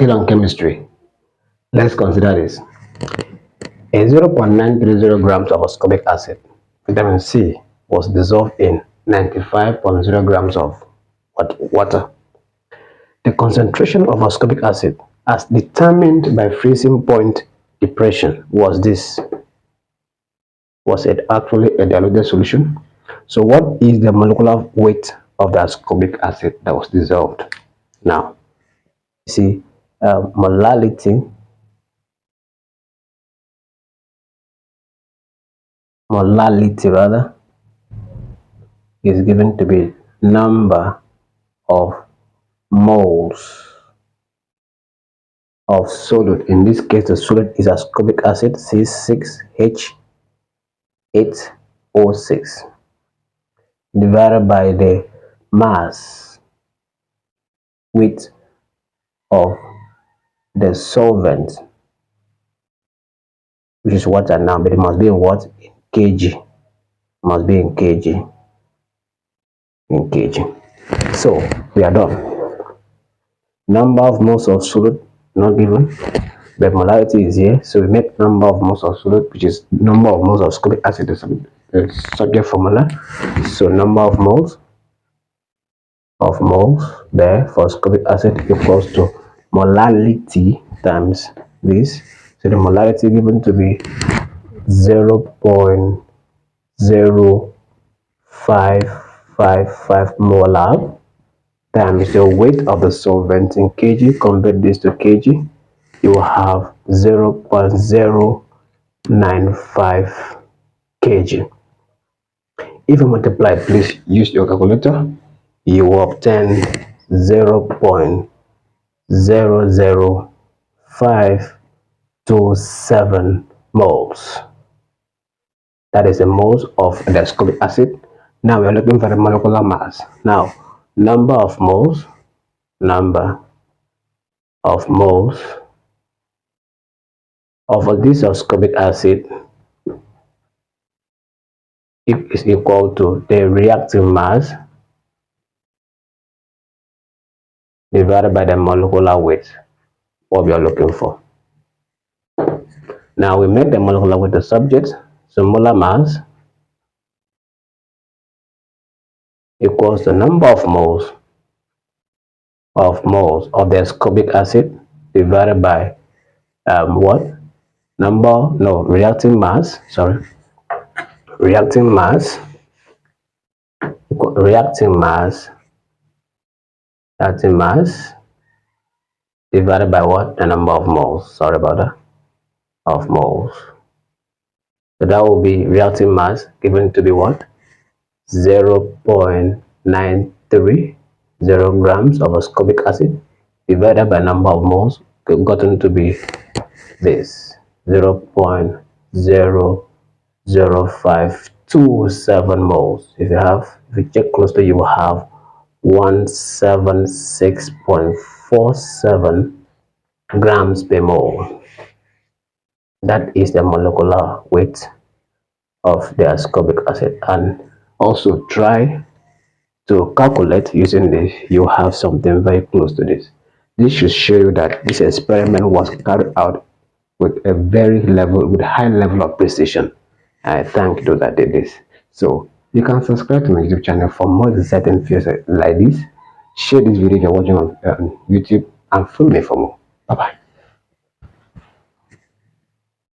Still on chemistry, let's consider this. A 0.930 grams of ascorbic acid, vitamin C, was dissolved in 95.0 grams of water. The concentration of ascorbic acid, as determined by freezing point depression, was this. Was it actually a diluted solution? So what is the molecular weight of the ascorbic acid that was dissolved? Now, you see, molality is given to be number of moles of solute. In this case, the solute is ascorbic acid C6H8O6 divided by the mass width of the solvent, which is water now, but it must be in what? In kg. Must be in kg. In kg. So we are done. Number of moles of solute not given, but molarity is here. So we make number of moles of solute, which is number of moles of ascorbic acid, the subject formula. So number of moles there for ascorbic acid equals to molality times this. So the molarity given to be 0.0555 molar times the weight of the solvent in kg. Convert this to kg, you will have 0.095 kg. If you multiply, please use your calculator, you will obtain 0.00527 moles. That is the moles of the ascorbic acid. Now we are looking for the molecular mass. Now, number of moles of this ascorbic acid is equal to the reactive mass divided by the molecular weight, what we are looking for. Now we make the molecular weight the subject, so molar mass equals the number of moles of the ascorbic acid divided by reacting mass divided by what? The number of moles, of moles. So that will be reacting mass given to be what? 0.930 grams of ascorbic acid divided by number of moles, gotten to be this 0.00527 moles. If you check closely, you will have 176.47 grams per mole. That is the molecular weight of the ascorbic acid. And also try to calculate using this. You have something very close to this. This should show you that this experiment was carried out with a high level of precision. I thank those that did this. So you can subscribe to my YouTube channel for more exciting videos like this. Share this video if you're watching on YouTube, and follow me for more. Bye bye.